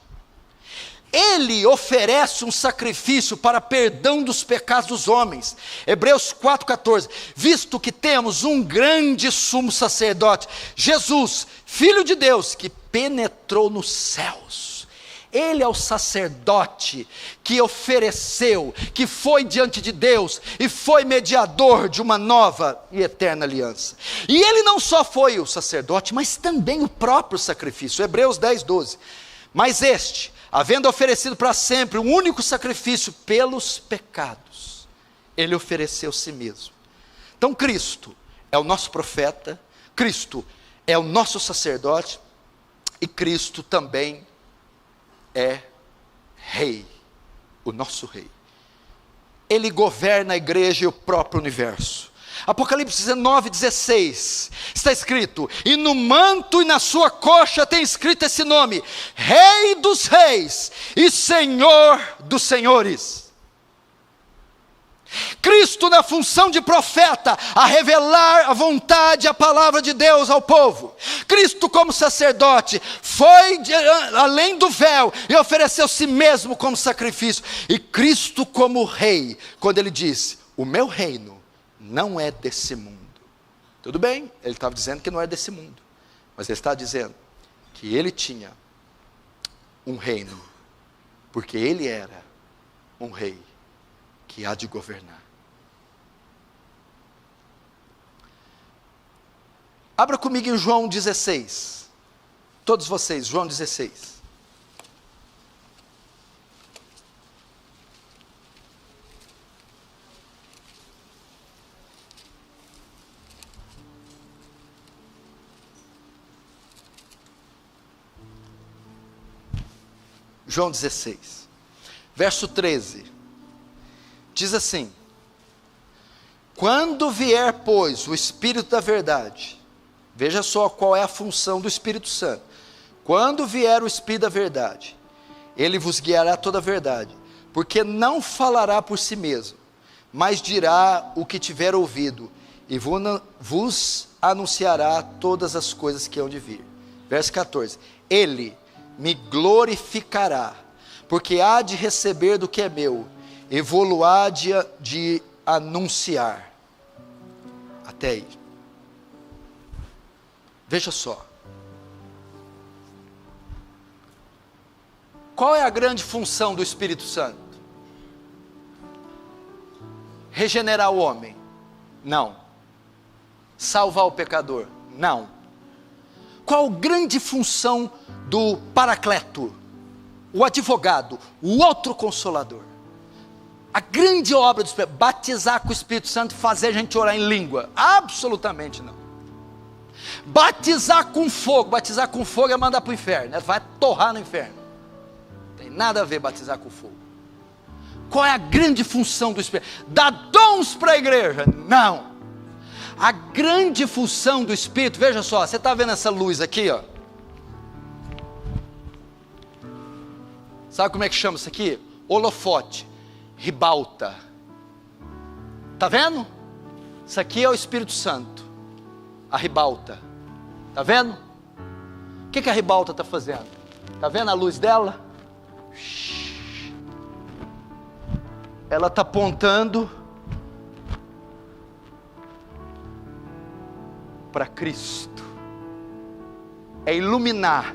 Ele oferece um sacrifício para perdão dos pecados dos homens. Hebreus 4,14. Visto que temos um grande sumo sacerdote, Jesus, Filho de Deus, que penetrou nos céus. Ele é o sacerdote que ofereceu, que foi diante de Deus e foi mediador de uma nova e eterna aliança. E ele não só foi o sacerdote, mas também o próprio sacrifício. Hebreus 10:12. Mas este, havendo oferecido para sempre um único sacrifício pelos pecados, ele ofereceu si mesmo. Então Cristo é o nosso profeta, Cristo é o nosso sacerdote, e Cristo também é rei, o nosso rei. Ele governa a igreja e o próprio universo. Apocalipse 19:16, está escrito: e no manto e na sua coxa tem escrito esse nome: Rei dos reis e Senhor dos senhores. Cristo na função de profeta, a revelar a vontade e a palavra de Deus ao povo. Cristo como sacerdote, foi além do véu e ofereceu si mesmo como sacrifício. E Cristo como rei, quando ele disse: o meu reino não é desse mundo. Tudo bem, ele estava dizendo que não é desse mundo, mas ele está dizendo que ele tinha um reino, porque ele era um rei que há de governar. Abra comigo em João 16. Todos vocês, João 16. João 16, verso 13, diz assim: quando vier, pois, o Espírito da verdade, veja só qual é a função do Espírito Santo. Quando vier o Espírito da verdade, ele vos guiará toda a verdade, porque não falará por si mesmo, mas dirá o que tiver ouvido, e vos anunciará todas as coisas que hão de vir. Verso 14, ele me glorificará, porque há de receber do que é meu, e vou-lo-á de anunciar. Até aí. Veja só. Qual é a grande função do Espírito Santo? Regenerar o homem? Não. Salvar o pecador? Não. Qual a grande função do Paracleto? O advogado, o outro consolador. A grande obra do Espírito, batizar com o Espírito Santo e fazer a gente orar em língua? Absolutamente não. Batizar com fogo é mandar para o inferno, vai torrar no inferno. Não tem nada a ver batizar com fogo. Qual é a grande função do Espírito? Dar dons para a igreja? Não. A grande função do Espírito, veja só, você está vendo essa luz aqui, ó? Sabe como é que chama isso aqui? Holofote, ribalta. Está vendo? Isso aqui é o Espírito Santo, a ribalta. Está vendo? O que a ribalta está fazendo? Está vendo a luz dela? Ela está apontando para Cristo. É iluminar,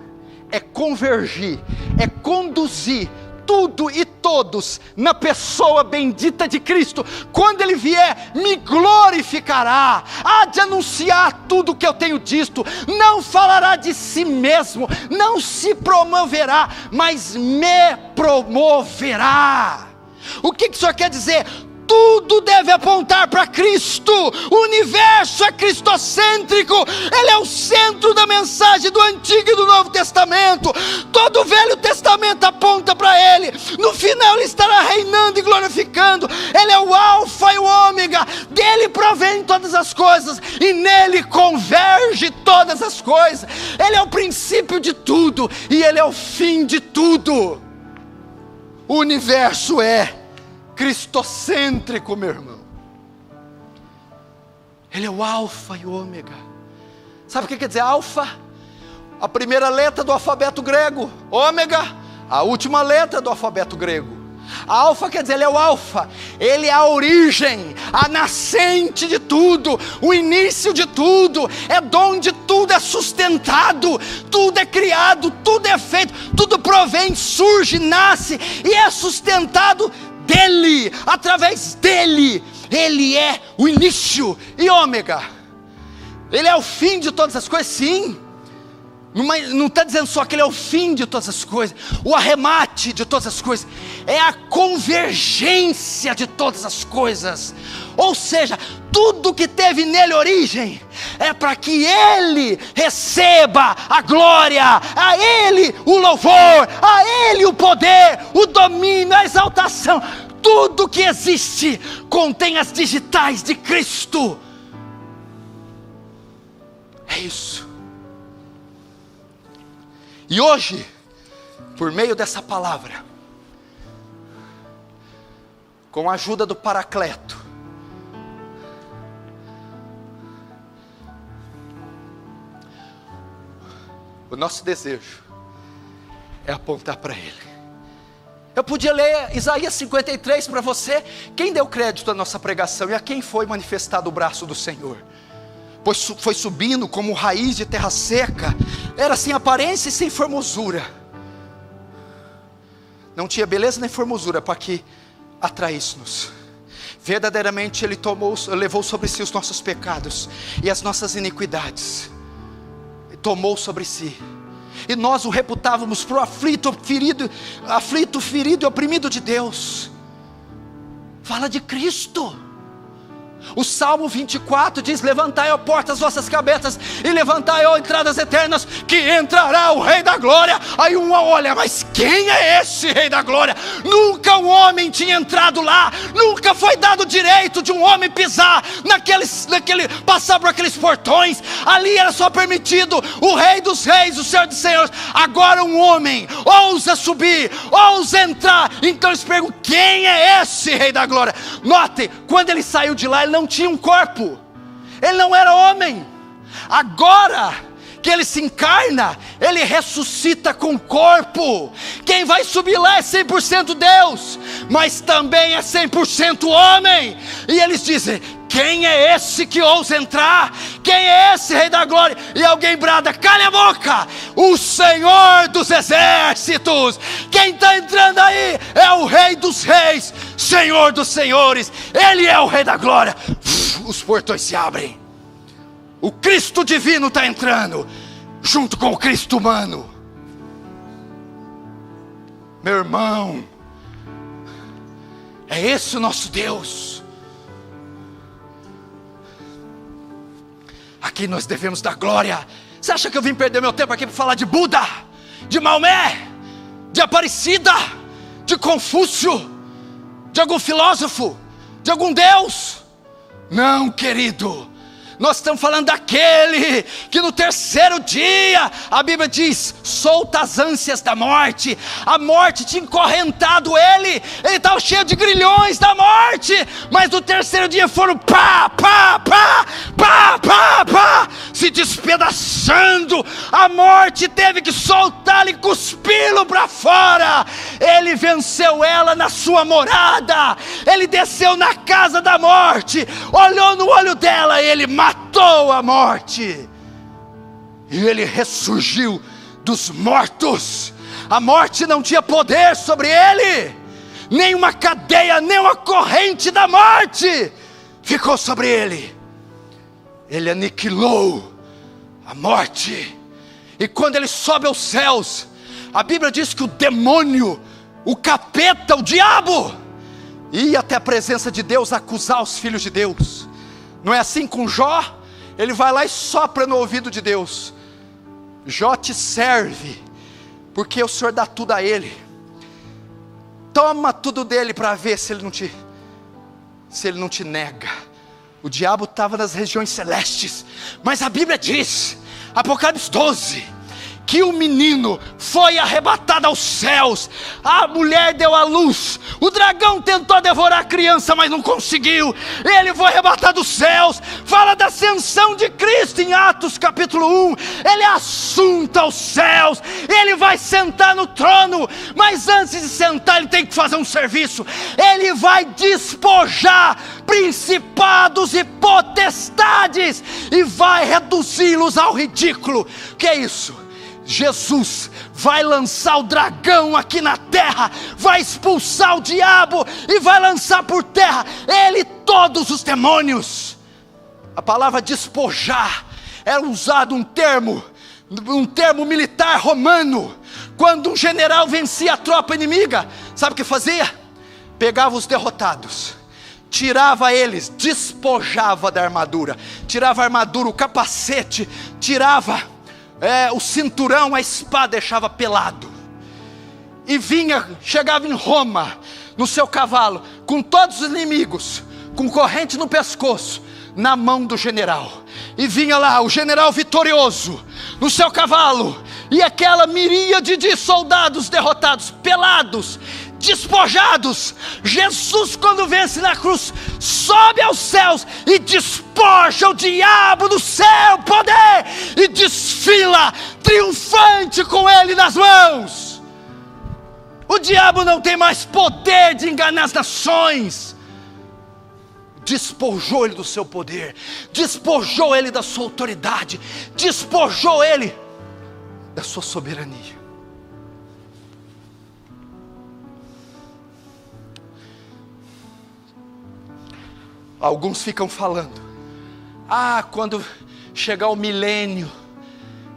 é convergir, é conduzir tudo e todos na pessoa bendita de Cristo. Quando Ele vier, me glorificará, há de anunciar tudo o que eu tenho dito, não falará de si mesmo, não se promoverá, mas me promoverá. O que isso quer dizer? Tudo deve apontar para Cristo. O universo é cristocêntrico. Ele é o centro da mensagem do Antigo e do Novo Testamento. Todo o Velho Testamento aponta para Ele. No final Ele estará reinando e glorificando. Ele é o Alfa e o Ômega. Dele provém todas as coisas e nele converge todas as coisas. Ele é o princípio de tudo e Ele é o fim de tudo. O universo é cristocêntrico, meu irmão. Ele é o alfa e o ômega. Sabe o que quer dizer alfa? A primeira letra do alfabeto grego. Ômega, a última letra do alfabeto grego. A alfa quer dizer, ele é o alfa. Ele é a origem, a nascente de tudo, o início de tudo, é de onde tudo é sustentado, tudo é criado, tudo é feito, tudo provém, surge, nasce e é sustentado dele, através dele. Ele é o início e ômega. Ele é o fim de todas as coisas, sim. Não está dizendo só que ele é o fim de todas as coisas, o arremate de todas as coisas, é a convergência de todas as coisas. Ou seja, tudo que teve nele origem, é para que ele receba a glória, a ele o louvor, a ele o poder, o domínio, a exaltação. Tudo que existe contém as digitais de Cristo. É isso. E hoje, por meio dessa palavra, com a ajuda do Paracleto, o nosso desejo é apontar para Ele. Eu podia ler Isaías 53 para você. Quem deu crédito à nossa pregação e a quem foi manifestado o braço do Senhor? Pois foi subindo como raiz de terra seca, era sem aparência e sem formosura, não tinha beleza nem formosura para que atraísse-nos. Verdadeiramente Ele levou sobre si os nossos pecados e as nossas iniquidades, tomou sobre si, e nós o reputávamos por aflito, ferido e oprimido de Deus. Fala de Cristo. O Salmo 24 diz: levantai, ó portas, as vossas cabeças, e levantai, ó entradas eternas, que entrará o Rei da Glória. Aí um olha: mas quem é esse Rei da Glória? Nunca um homem tinha entrado lá, nunca foi dado o direito de um homem pisar passar por aqueles portões. Ali era só permitido o Rei dos Reis, o Senhor dos Senhores. Agora um homem ousa subir, ousa entrar. Então eles perguntam: quem é esse Rei da Glória? Note, quando ele saiu de lá, ele não tinha um corpo, ele não era homem. Agora que ele se encarna, ele ressuscita com corpo. Quem vai subir lá é 100% Deus, mas também é 100% homem. E eles dizem: quem é esse que ousa entrar? Quem é esse Rei da Glória? E alguém brada: calha a boca! O Senhor dos Exércitos! Quem está entrando aí é o Rei dos Reis, Senhor dos Senhores. Ele é o Rei da Glória. Os portões se abrem. O Cristo divino está entrando, junto com o Cristo humano. Meu irmão, é esse o nosso Deus. Aqui nós devemos dar glória. Você acha que eu vim perder meu tempo aqui para falar de Buda, de Maomé, de Aparecida, de Confúcio, de algum filósofo, de algum Deus? Não, querido. Nós estamos falando daquele que no terceiro dia, a Bíblia diz, solta as ânsias da morte. A morte tinha encorrentado ele estava cheio de grilhões da morte, mas no terceiro dia foram se despedaçando. A morte teve que soltá-lo e cuspi-lo para fora. Ele venceu ela na sua morada, ele desceu na casa da morte, olhou no olho dela, ele matou a morte, e ele ressurgiu dos mortos. A morte não tinha poder sobre ele, nem uma cadeia, nem uma corrente da morte ficou sobre ele. Ele aniquilou a morte. E quando ele sobe aos céus, a Bíblia diz que o demônio, o capeta, o diabo, ia até a presença de Deus acusar os filhos de Deus. Não é assim com Jó? Ele vai lá e sopra no ouvido de Deus: Jó te serve, porque o Senhor dá tudo a ele. Toma tudo dele para ver se ele não te nega. O diabo estava nas regiões celestes, mas a Bíblia diz, Apocalipse 12, que o menino foi arrebatado aos céus. A mulher deu à luz. O dragão tentou devorar a criança, mas não conseguiu. Ele foi arrebatado aos céus. Fala da ascensão de Cristo em Atos capítulo 1. Ele assunta aos céus. Ele vai sentar no trono, mas antes de sentar ele tem que fazer um serviço. Ele vai despojar principados e potestades e vai reduzi-los ao ridículo. O que é isso? Jesus vai lançar o dragão aqui na terra, vai expulsar o diabo e vai lançar por terra ele e todos os demônios. A palavra despojar era usado um termo militar romano. Quando um general vencia a tropa inimiga, sabe o que fazia? Pegava os derrotados, tirava eles, despojava da armadura, tirava a armadura, o capacete, tirava o cinturão, a espada, deixava pelado, e chegava em Roma, no seu cavalo, com todos os inimigos, com corrente no pescoço, na mão do general, e vinha lá o general vitorioso, no seu cavalo, e aquela miríade de soldados derrotados, pelados, despojados. Jesus, quando vence na cruz, sobe aos céus e despoja o diabo do seu poder e desfila triunfante com ele nas mãos. O diabo não tem mais poder de enganar as nações. Despojou ele do seu poder, despojou ele da sua autoridade, despojou ele da sua soberania. Alguns ficam falando: quando chegar o milênio,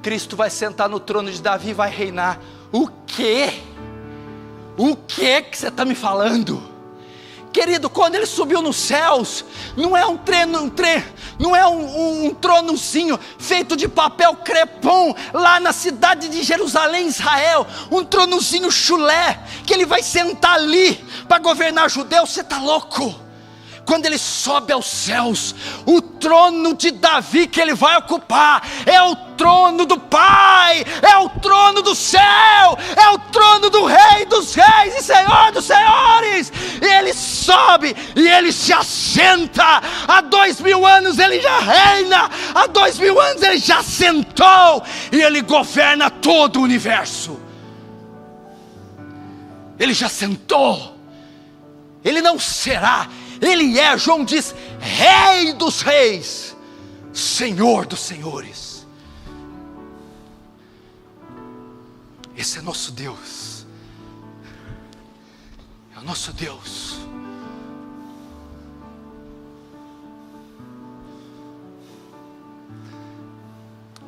Cristo vai sentar no trono de Davi e vai reinar. O quê? O que você está me falando? Querido, quando ele subiu nos céus, não é não é um tronozinho feito de papel crepom, lá na cidade de Jerusalém, Israel, um tronozinho chulé, que ele vai sentar ali, para governar judeus. Você está louco? Quando ele sobe aos céus, o trono de Davi que ele vai ocupar, é o trono do Pai, é o trono do céu, é o trono do Rei dos Reis e Senhor dos Senhores. E ele sobe e ele se assenta. Há 2000 anos ele já reina, há 2000 anos ele já sentou, e ele governa todo o universo. Ele já sentou, ele não será, ele é, João diz, Rei dos Reis, Senhor dos Senhores. Esse é nosso Deus, é o nosso Deus.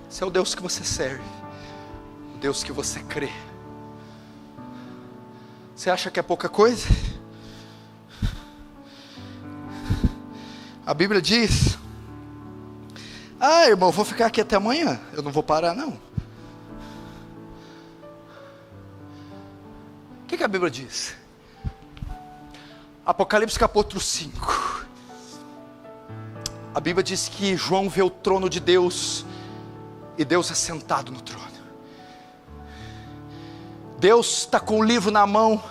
Esse é o Deus que você serve, o Deus que você crê. Você acha que é pouca coisa? A Bíblia diz: ah, irmão, vou ficar aqui até amanhã, eu não vou parar não. O que a Bíblia diz? Apocalipse capítulo 5. A Bíblia diz que João vê o trono de Deus, e Deus é sentado no trono. Deus está com o livro na mão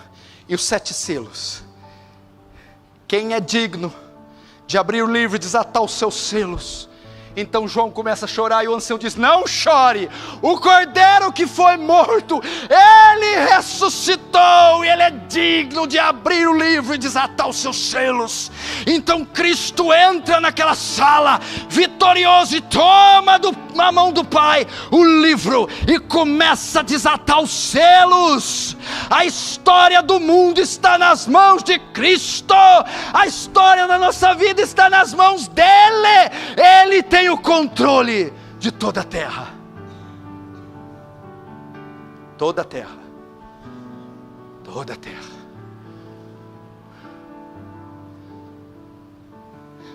e os 7 selos. Quem é digno de abrir o livro e desatar os seus selos? Então João começa a chorar, e o ancião diz: não chore, o cordeiro que foi morto, ele ressuscitou, e ele é digno de abrir o livro e desatar os seus selos. Então Cristo entra naquela sala, vitorioso, e toma na mão do Pai o livro, e começa a desatar os selos. A história do mundo está nas mãos de Cristo, a história da nossa vida está nas mãos dele. Ele tem o controle de toda a terra. Toda a terra. Toda a terra.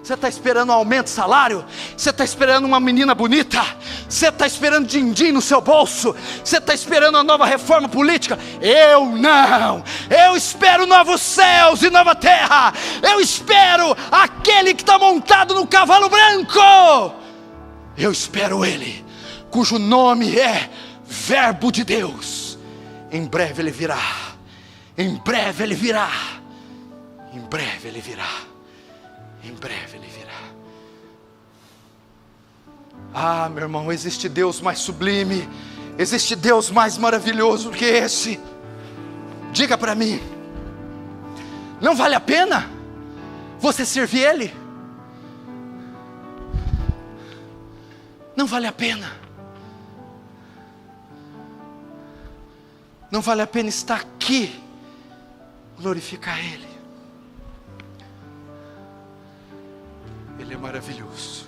Você está esperando um aumento de salário? Você está esperando uma menina bonita? Você está esperando din-din no seu bolso? Você está esperando uma nova reforma política? Eu não. Eu espero novos céus e nova terra. Eu espero aquele que está montado no cavalo branco. Eu espero ele, cujo nome é Verbo de Deus. Em breve ele virá. Em breve ele virá. Em breve ele virá. Em breve ele virá. Ah, meu irmão, existe Deus mais sublime, existe Deus mais maravilhoso do que esse. Diga para mim, não vale a pena você servir Ele? Não vale a pena. Não vale a pena estar aqui, glorificar Ele. Ele é maravilhoso.